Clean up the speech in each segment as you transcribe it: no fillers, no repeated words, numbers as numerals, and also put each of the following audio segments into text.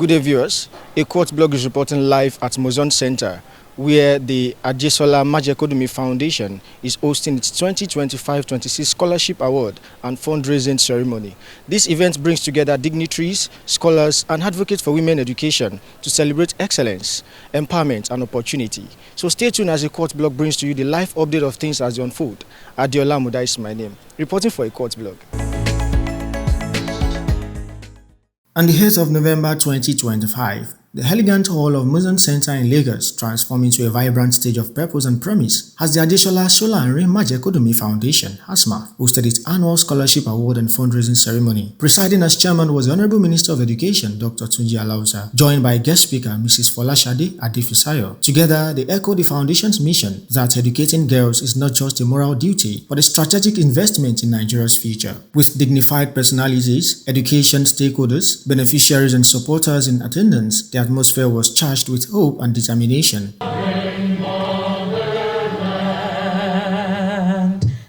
Good day, viewers. A court blog is reporting live at MUSON Centre, where the Ajesola Majekodunmi Foundation is hosting its 2025-26 Scholarship Award and Fundraising Ceremony. This event brings together dignitaries, scholars, and advocates for women education to celebrate excellence, empowerment, and opportunity. So stay tuned as a court blog brings to you the live update of things as they unfold. Adeola Muda is my name, reporting for a court blog. On the 8th of November 2025, the elegant hall of MUSON Centre in Lagos transformed into a vibrant stage of purpose and promise as the Ajesola Solarin Majekodunmi Foundation (ASMAF) hosted its annual Scholarship Award and Fundraising Ceremony. Presiding as chairman was the Honorable Minister of Education, Dr. Tunjialausa, joined by guest speaker Mrs. Folashade Adefisayo. Together, they echoed the foundation's mission that educating girls is not just a moral duty, but a strategic investment in Nigeria's future. With dignified personalities, education stakeholders, beneficiaries, and supporters in attendance, the atmosphere was charged with hope and determination.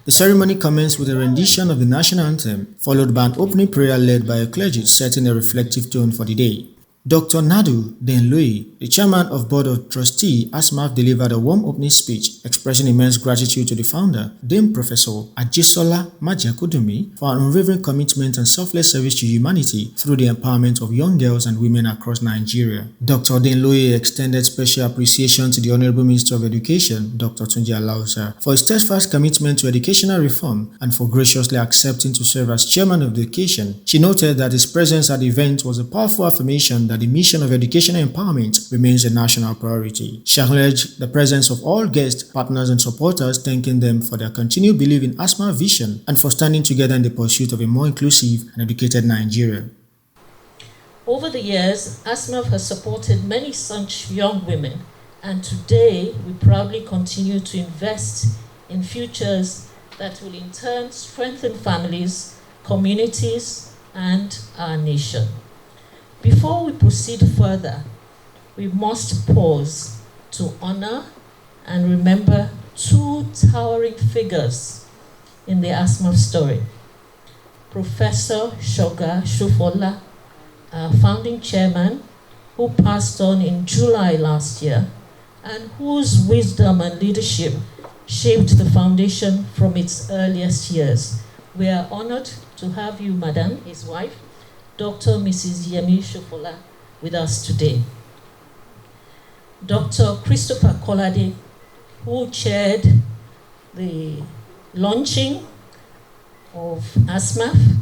The ceremony commenced with a rendition of the national anthem, followed by an opening prayer led by a clergy setting a reflective tone for the day. Dr. Nadu Denloye, the chairman of Board of Trustee ASMAF, delivered a warm opening speech expressing immense gratitude to the founder, Dame Professor Ajesola Majekodunmi, for her unwavering commitment and selfless service to humanity through the empowerment of young girls and women across Nigeria. Dr. Denloye extended special appreciation to the Honorable Minister of Education, Dr. tunjialausa, for his steadfast commitment to educational reform and for graciously accepting to serve as chairman of education. She noted that his presence at the event was a powerful affirmation that the mission of educational empowerment remains a national priority. She acknowledged the presence of all guests, partners, and supporters, thanking them for their continued belief in ASMAF vision and for standing together in the pursuit of a more inclusive and educated Nigeria. Over the years, ASMAF has supported many such young women, and today we proudly continue to invest in futures that will in turn strengthen families, communities, and our nation. Before we proceed further, we must pause to honor and remember two towering figures in the ASMAF story. Professor Shoga Shufola, our founding chairman, who passed on in July last year, and whose wisdom and leadership shaped the foundation from its earliest years. We are honored to have you, Madam, his wife, Dr. Mrs. Yemi Shufola, with us today. Dr. Christopher Kolade, who chaired the launching of ASMAF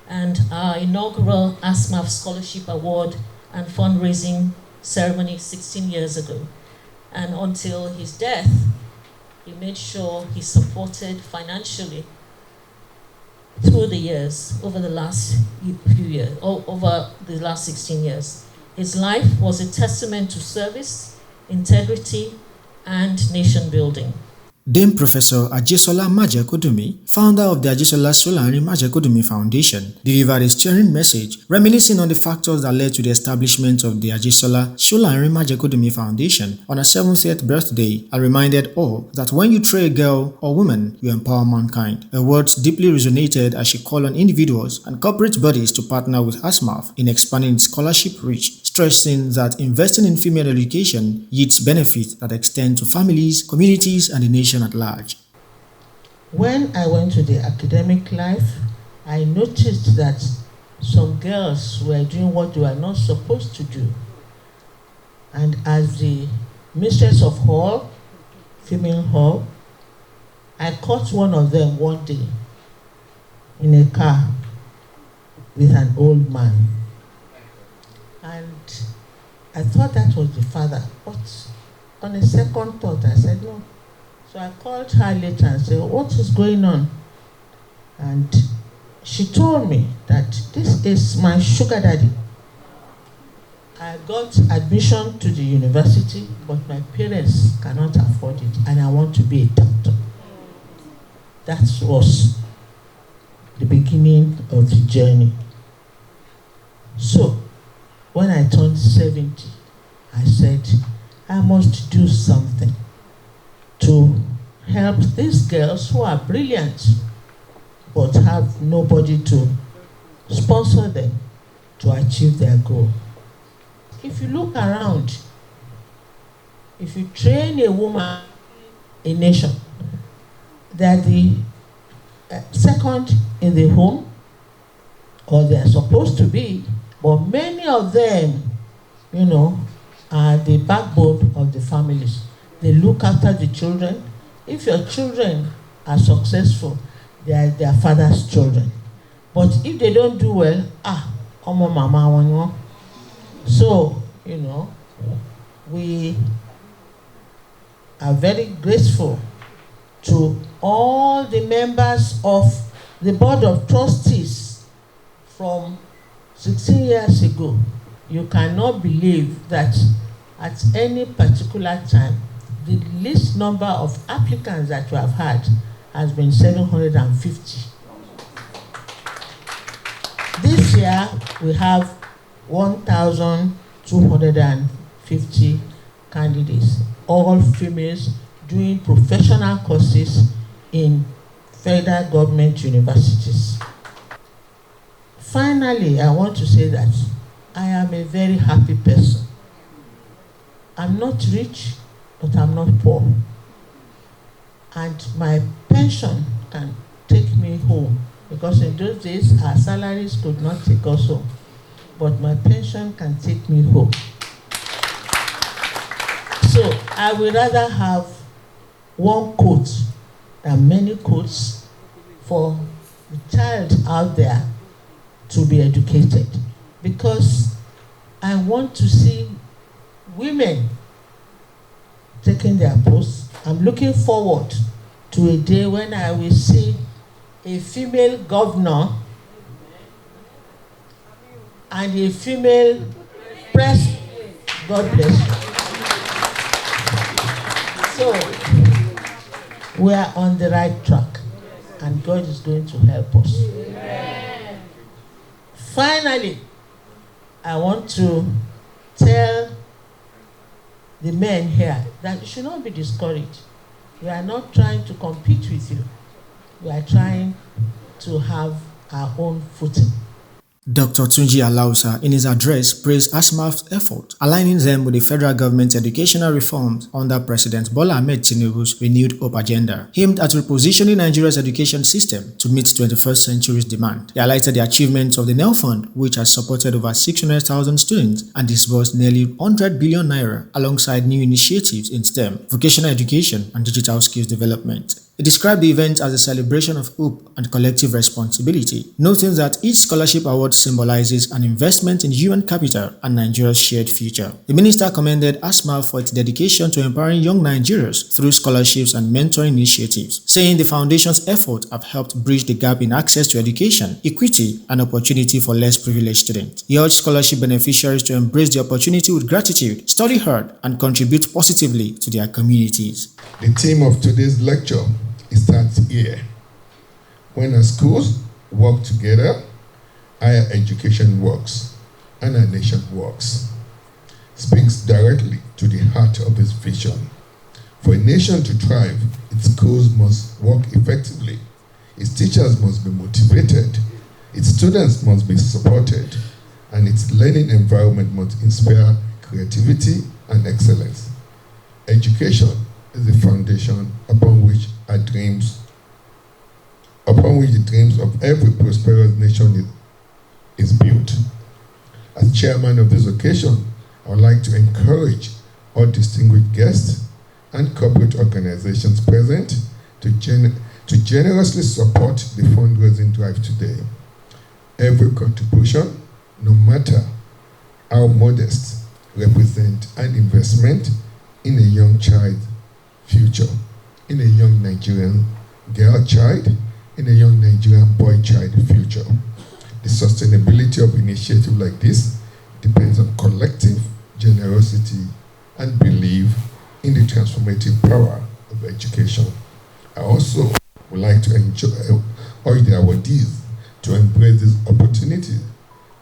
and our inaugural ASMAF Scholarship Award and Fundraising Ceremony 16 years ago. And until his death, he made sure he supported financially through the years, over the last few years, over the last 16 years. His life was a testament to service, integrity, and nation building. Dame Professor Ajesola Majekodunmi, founder of the Ajesola Solarin Majekodunmi Foundation, delivered a stirring message reminiscing on the factors that led to the establishment of the Ajesola Solarin Majekodunmi Foundation on her 70th birthday, and reminded all that when you train a girl or woman, you empower mankind. Her words deeply resonated as she called on individuals and corporate bodies to partner with ASMAF in expanding its scholarship reach, stressing that investing in female education yields benefits that extend to families, communities, and the nation at large. When I went to the academic life, I noticed that some girls were doing what they were not supposed to do. And as the mistress of hall, female hall, I caught one of them one day in a car with an old man. And I thought that was the father, but on a second thought, I said no. So I called her later and said, what is going on? And she told me that this is my sugar daddy. I got admission to the university, but my parents cannot afford it, and I want to be a doctor. That was the beginning of the journey. So when I turned 70, I said, I must do something to help these girls who are brilliant but have nobody to sponsor them to achieve their goal. if you look around, if you train a woman, a nation, they're the second in the home, or they're supposed to be, but many of them, you know, are the backbone of the families. They look after the children. If your children are successful, they are their father's children. But if they don't do well, omo mama wonyo. So, you know, we are very grateful to all the members of the Board of Trustees from 16 years ago. You cannot believe that at any particular time, the least number of applicants that we have had has been 750. This year, we have 1,250 candidates, all females doing professional courses in federal government universities. Finally, I want to say that I am a very happy person. I'm not rich, but I'm not poor. And my pension can take me home, because in those days our salaries could not take us home. But my pension can take me home. So I would rather have one coat than many coats for the child out there to be educated, because I want to see women taking their posts. I'm looking forward to a day when I will see a female governor and a female president. God bless you. So we are on the right track, and God is going to help us. Finally, I want to tell the men here that you should not be discouraged. We are not trying to compete with you. We are trying to have our own footing. Dr. Tunjialausa, in his address, praised ASMAF's effort, aligning them with the federal government's educational reforms under President Bola Ahmed Tinubu's renewed hope agenda, aimed at repositioning Nigeria's education system to meet 21st century's demand. He highlighted the achievements of the NEL Fund, which has supported over 600,000 students and disbursed nearly 100 billion naira, alongside new initiatives in STEM, vocational education, and digital skills development. He described the event as a celebration of hope and collective responsibility, noting that each scholarship award symbolizes an investment in human capital and Nigeria's shared future. The minister commended ASMAF for its dedication to empowering young Nigerians through scholarships and mentoring initiatives, saying the foundation's efforts have helped bridge the gap in access to education, equity, and opportunity for less privileged students. He urged scholarship beneficiaries to embrace the opportunity with gratitude, study hard, and contribute positively to their communities. The theme of today's lecture starts here. When our schools work together, higher education works, and our nation works. Speaks directly to the heart of this vision. For a nation to thrive, its schools must work effectively, its teachers must be motivated, its students must be supported, and its learning environment must inspire creativity and excellence. Education is the foundation upon which the dreams of every prosperous nation is built. As chairman of this occasion, I would like to encourage all distinguished guests and corporate organizations present to generously support the fundraising drive today. Every contribution, no matter how modest, represents an investment in a young child's future, in a young Nigerian girl child, in a young Nigerian boy child future. The sustainability of initiatives like this depends on collective generosity and belief in the transformative power of education. I also would like to urge the awardees to embrace this opportunity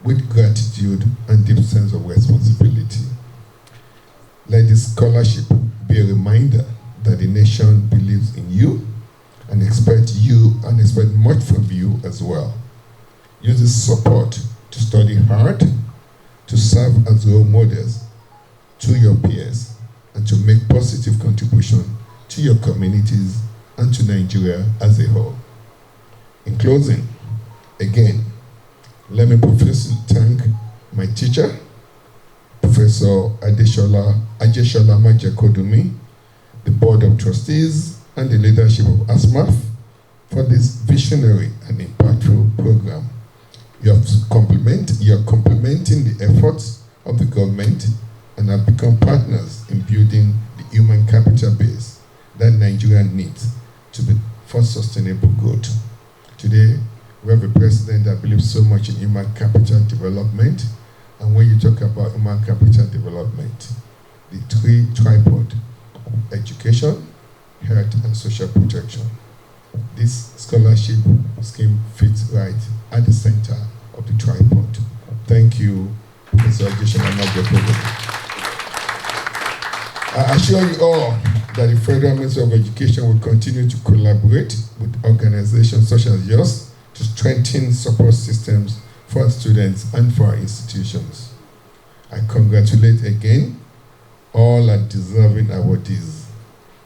with gratitude and deep sense of responsibility. Let this scholarship be a reminder that the nation believes in you and expect much from you as well. Use this support to study hard, to serve as role models to your peers and to make positive contribution to your communities and to Nigeria as a whole. In closing, again, let me profusely thank my teacher, Professor Ajesola Majekodunmi, the Board of Trustees, and the leadership of ASMAF for this visionary and impactful program. You're complementing the efforts of the government and have become partners in building the human capital base that Nigeria needs to be for sustainable growth. Today, we have a president that believes so much in human capital development. And when you talk about human capital development, the three tripod: education, health, and social protection. This scholarship scheme fits right at the center of the tripod. Thank you, Professor Ajesola Majekodunmi. I assure you all that the Federal Ministry of Education will continue to collaborate with organizations such as yours to strengthen support systems for our students and for our institutions. I congratulate again all our deserving awardees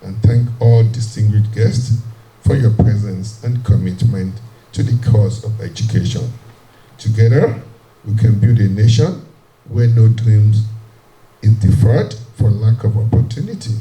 and thank all distinguished guests for your presence and commitment to the cause of education. Together, we can build a nation where no dreams is deferred for lack of opportunity,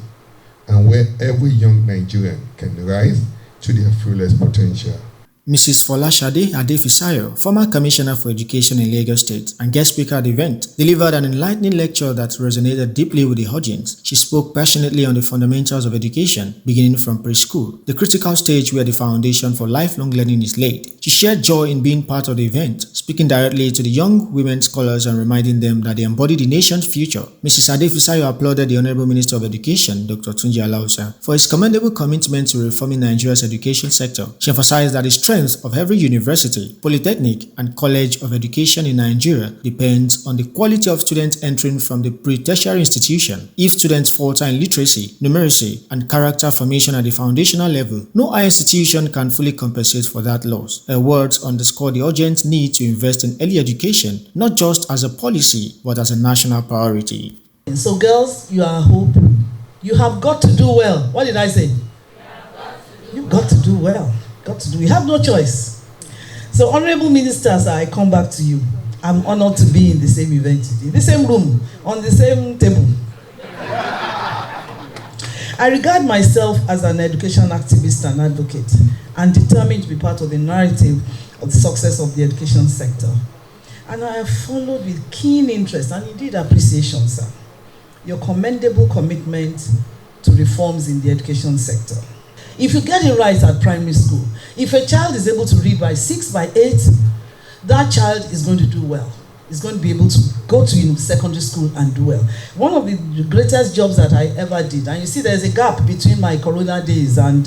and where every young Nigerian can rise to their fullest potential. Mrs. Folashade Adefisayo, former Commissioner for Education in Lagos State and guest speaker at the event, delivered an enlightening lecture that resonated deeply with the audience. She spoke passionately on the fundamentals of education, beginning from preschool, the critical stage where the foundation for lifelong learning is laid. She shared joy in being part of the event, speaking directly to the young women scholars and reminding them that they embody the nation's future. Mrs. Adefisayo applauded the Honorable Minister of Education, Dr. Tunjialausa, for his commendable commitment to reforming Nigeria's education sector. She emphasized that the strength of every university, polytechnic, and college of education in Nigeria depends on the quality of students entering from the pre-tertiary institution. If students falter in literacy, numeracy, and character formation at the foundational level, no higher institution can fully compensate for that loss. Her words underscore the urgent need to invest in early education, not just as a policy, but as a national priority. So girls, you are hope. You have got to do well. What did I say? You've got to do well. You have no choice. So, honorable ministers, I come back to you. I'm honored to be in the same event today, the same room, on the same table. I regard myself as an education activist and advocate and determined to be part of the narrative of the success of the education sector. And I have followed with keen interest and indeed appreciation, sir, your commendable commitment to reforms in the education sector. If you get it right at primary school, if a child is able to read by 6, by 8, that child is going to do well. Is going to be able to go to secondary school and do well. One of the greatest jobs that I ever did, and you see there's a gap between my corona days and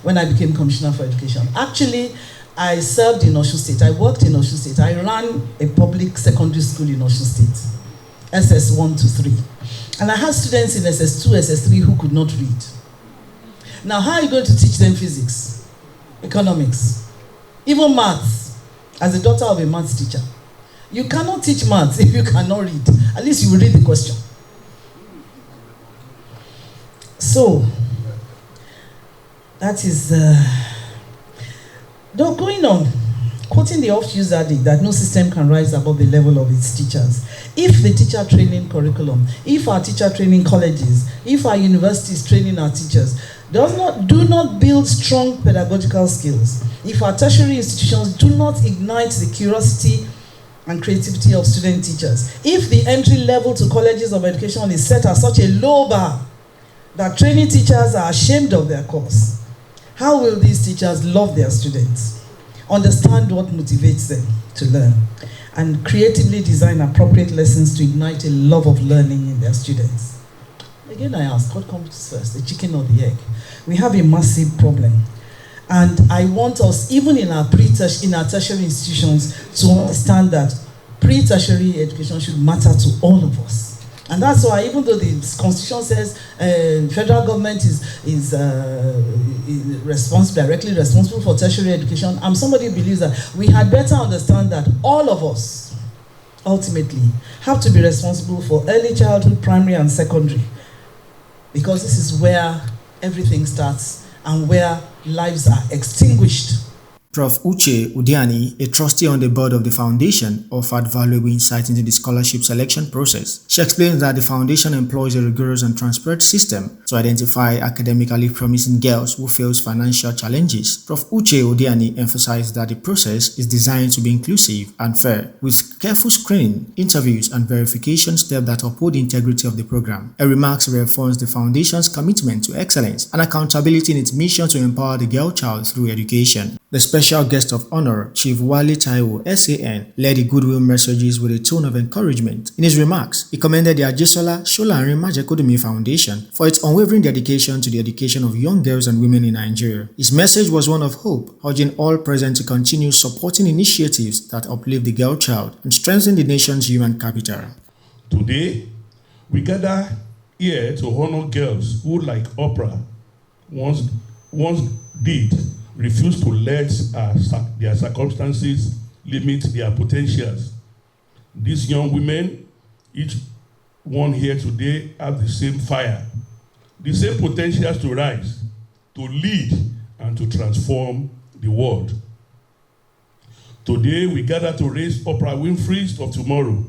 when I became Commissioner for Education. Actually, I served in Osun State. I worked in Osun State. I ran a public secondary school in Osun State, SS1 to 3. And I had students in SS2, SS3 who could not read. Now, how are you going to teach them physics, economics, even maths, as a daughter of a maths teacher? You cannot teach maths if you cannot read. At least you will read the question. So, that is, though going on, quoting the oft-used adage that no system can rise above the level of its teachers. If the teacher training curriculum, if our teacher training colleges, if our universities training our teachers, do not build strong pedagogical skills, if our tertiary institutions do not ignite the curiosity and creativity of student teachers, if the entry level to colleges of education is set at such a low bar that training teachers are ashamed of their course, how will these teachers love their students, understand what motivates them to learn, and creatively design appropriate lessons to ignite a love of learning in their students? Again, I ask, what comes first, the chicken or the egg? We have a massive problem. And I want us, even in our tertiary institutions, to understand that pre-tertiary education should matter to all of us. And that's why, even though the Constitution says federal government is directly responsible for tertiary education, somebody who believes that we had better understand that all of us ultimately have to be responsible for early childhood, primary and secondary, because this is where everything starts and where lives are extinguished. Prof. Uche Udiani, a trustee on the board of the foundation, offered valuable insight into the scholarship selection process. She explains that the foundation employs a rigorous and transparent system to identify academically promising girls who face financial challenges. Prof. Uche Udiani emphasized that the process is designed to be inclusive and fair, with careful screening, interviews, and verification steps that uphold the integrity of the program. Her remarks reaffirms the foundation's commitment to excellence and accountability in its mission to empower the girl child through education. The special guest of honor, Chief Wale Taiwo, SAN, led the goodwill messages with a tone of encouragement. In his remarks, he commended the Ajesola Solarin Majekodunmi Foundation for its unwavering dedication to the education of young girls and women in Nigeria. His message was one of hope, urging all present to continue supporting initiatives that uplift the girl child and strengthen the nation's human capital. Today, we gather here to honor girls who, like Oprah, once did, refuse to let their circumstances limit their potentials. These young women, each one here today, have the same fire, the same potentials to rise, to lead, and to transform the world. Today, we gather to raise Oprah Winfrey's of tomorrow,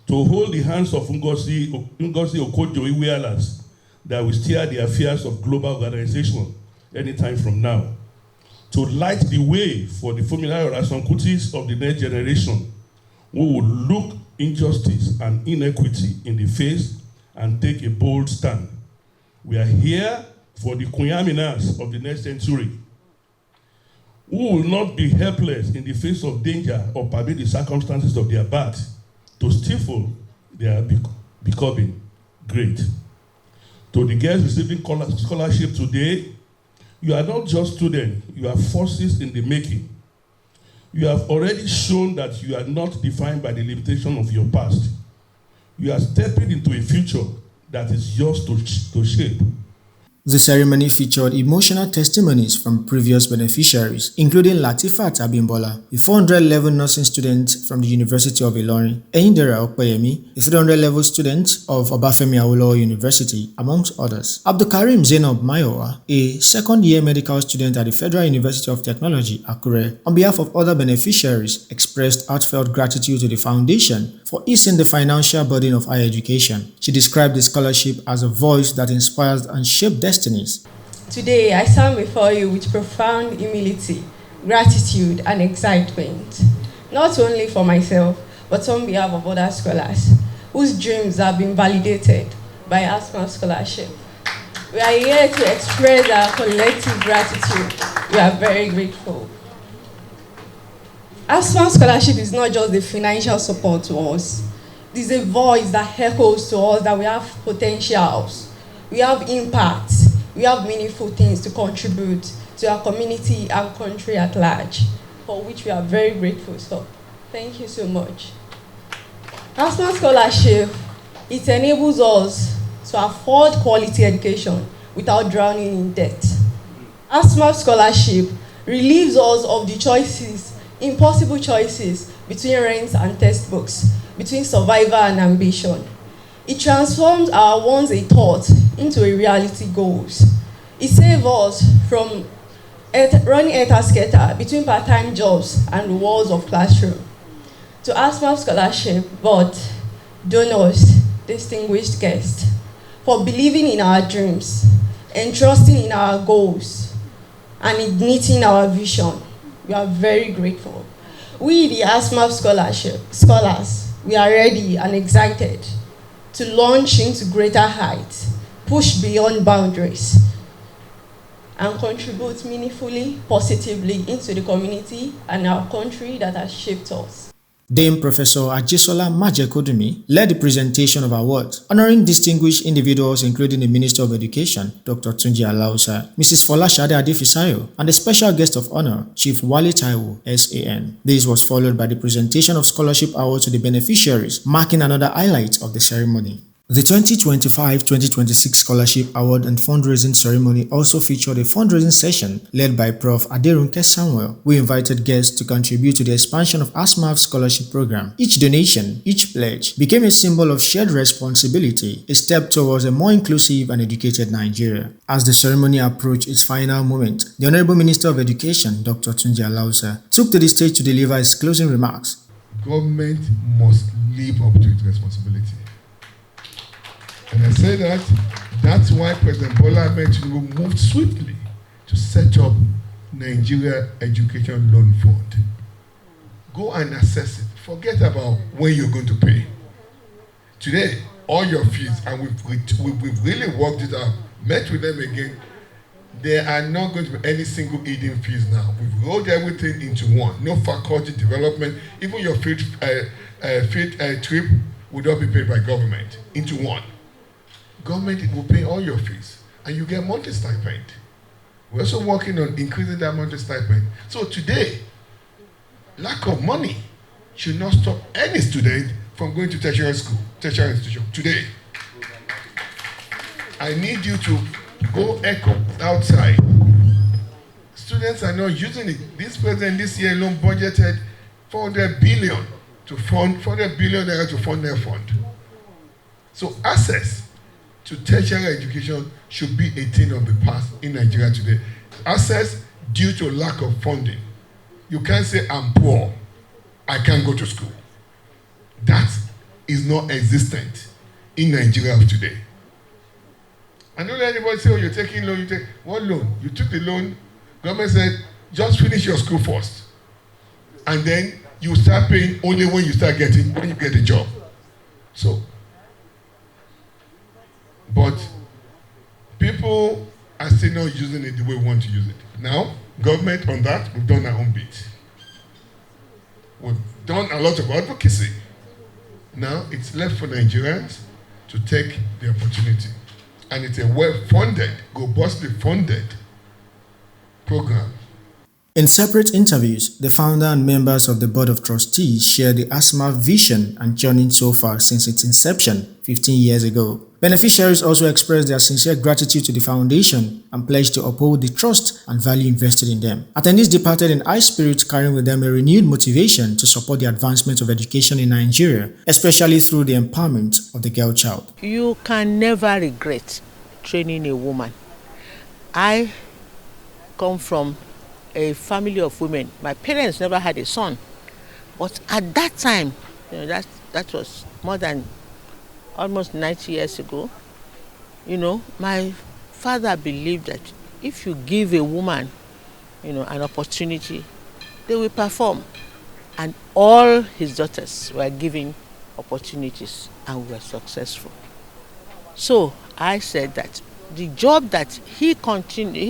to hold the hands of Ngozi Okonjo-Iweala's that will steer the affairs of global organization anytime from now, to light the way for the Funmilayo Ransome-Kutis of the next generation who will look injustice and inequity in the face and take a bold stand. We are here for the Kunyaminas of the next century who will not be helpless in the face of danger or permit the circumstances of their birth to stifle their becoming great. To the girls receiving scholarship today, you are not just students, you are forces in the making. You have already shown that you are not defined by the limitation of your past. You are stepping into a future that is yours to shape. The ceremony featured emotional testimonies from previous beneficiaries, including Latifat Abimbola, a 400-level nursing student from the University of Ilorin, Eyindera Okpeyemi, a 300-level student of Obafemi Awolowo University, amongst others. Abdulkarim Zainab Mayowa, a second-year medical student at the Federal University of Technology, Akure, on behalf of other beneficiaries, expressed heartfelt gratitude to the foundation for easing the financial burden of higher education. She described the scholarship as a voice that inspires and shapes destinies. Today, I stand before you with profound humility, gratitude, and excitement, not only for myself, but on behalf of other scholars whose dreams have been validated by ASMAF scholarship. We are here to express our collective gratitude. We are very grateful. ASMAF scholarship is not just the financial support to us. It is a voice that echoes to us that we have potentials, we have impact, we have meaningful things to contribute to our community and country at large, for which we are very grateful. So, thank you so much. ASMAF scholarship, it enables us to afford quality education without drowning in debt. ASMAF scholarship relieves us of the choices, impossible choices between rent and textbooks, between survival and ambition. It transforms our once a thought into a reality goals. It saves us from running eta-sketa between part-time jobs and the walls of classroom. To ASMAF scholarship, but donors, distinguished guests, for believing in our dreams, entrusting in our goals, and igniting our vision. We are very grateful. We, the ASMAF scholars, we are ready and excited to launch into greater heights, push beyond boundaries, and contribute meaningfully, positively into the community and our country that has shaped us. Dame Professor Ajesola Majekodunmi led the presentation of awards, honoring distinguished individuals including the Minister of Education, Dr. Tunjialausa, Mrs. Folashade Adefisayo, and the special guest of honor, Chief Wale Taiwo, SAN. This was followed by the presentation of scholarship awards to the beneficiaries, marking another highlight of the ceremony. The 2025-2026 Scholarship Award and Fundraising Ceremony also featured a fundraising session led by Prof. Aderunke Samuel, who invited guests to contribute to the expansion of ASMAF scholarship program. Each donation, each pledge, became a symbol of shared responsibility, a step towards a more inclusive and educated Nigeria. As the ceremony approached its final moment, the Honorable Minister of Education, Dr. Tunjialausa, took to the stage to deliver his closing remarks. Government must live up to its responsibility. And I say that's why President Bola Ahmed Tinubu moved swiftly to set up Nigeria Education Loan Fund. Go and assess it. Forget about when you're going to pay. Today, all your fees, and we've really worked it out, met with them again, there are not going to be any single hidden fees now. We've rolled everything into one. No faculty development. Even your field trip would not be paid by government, into one. Government will pay all your fees, and you get monthly stipend. We're also working on increasing that monthly stipend. So today, lack of money should not stop any student from going to tertiary school, tertiary institution. Today, I need you to go echo outside. Students are not using it. This president this year alone budgeted 400 billion to fund 400 billion naira to fund their fund. So access to tertiary education should be a thing of the past in Nigeria today. Access due to lack of funding. You can't say I'm poor, I can't go to school. That is not existent in Nigeria of today. I don't let anybody say, oh, you're taking loan, you take what loan? You took the loan, government said, just finish your school first. And then you start paying only when you get a job. So, but people are still not using it the way we want to use it. Now, government on that, we've done our own bit. We've done a lot of advocacy. Now, it's left for Nigerians to take the opportunity. And it's a well-funded, robustly funded program. In separate interviews, the founder and members of the Board of Trustees shared the ASMAF vision and journey so far since its inception 15 years ago. Beneficiaries also expressed their sincere gratitude to the foundation and pledged to uphold the trust and value invested in them. Attendees departed in high spirits, carrying with them a renewed motivation to support the advancement of education in Nigeria, especially through the empowerment of the girl child. You can never regret training a woman. I come from a family of women. My parents never had a son, but at that time, that was more than almost 90 years ago. My father believed that if you give a woman, an opportunity, they will perform. And all his daughters were given opportunities and were successful. So I said that the job that he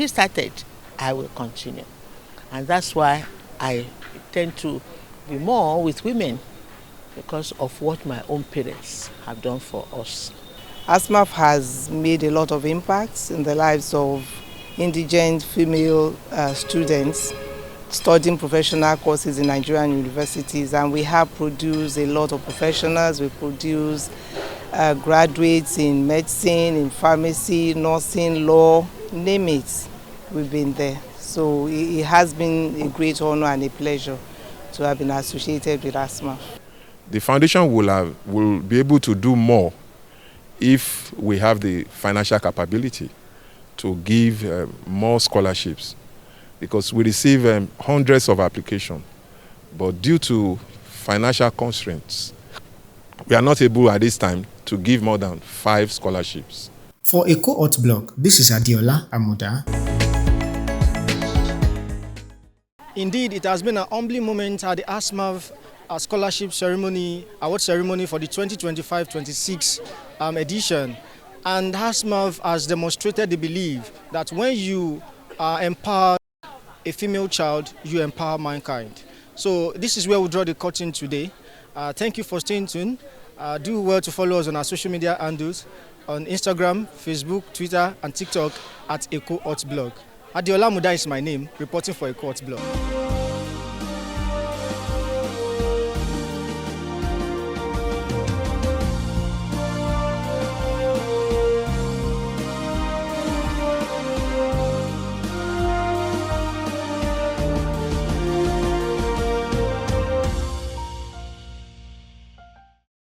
started, I will continue. And that's why I tend to be more with women, because of what my own parents have done for us. ASMAF has made a lot of impacts in the lives of indigent female students studying professional courses in Nigerian universities, and we have produced a lot of professionals. We produce graduates in medicine, in pharmacy, nursing, law, name it, we've been there. So it has been a great honor and a pleasure to have been associated with ASMAF. The foundation will be able to do more if we have the financial capability to give more scholarships, because we receive hundreds of applications, but due to financial constraints, we are not able at this time to give more than 5 scholarships. For a cohort blog, this is Adeola Amuda. Indeed, it has been a humbling moment at the ASMAF scholarship ceremony, award ceremony for the 2025-26 edition. And ASMAF has demonstrated the belief that when you empower a female child, you empower mankind. So this is where we draw the curtain today. Thank you for staying tuned. Do well to follow us on our social media handles on Instagram, Facebook, Twitter, and TikTok at A Cohort Blog. Adeola Muda is my name, reporting for A Cohort Blog.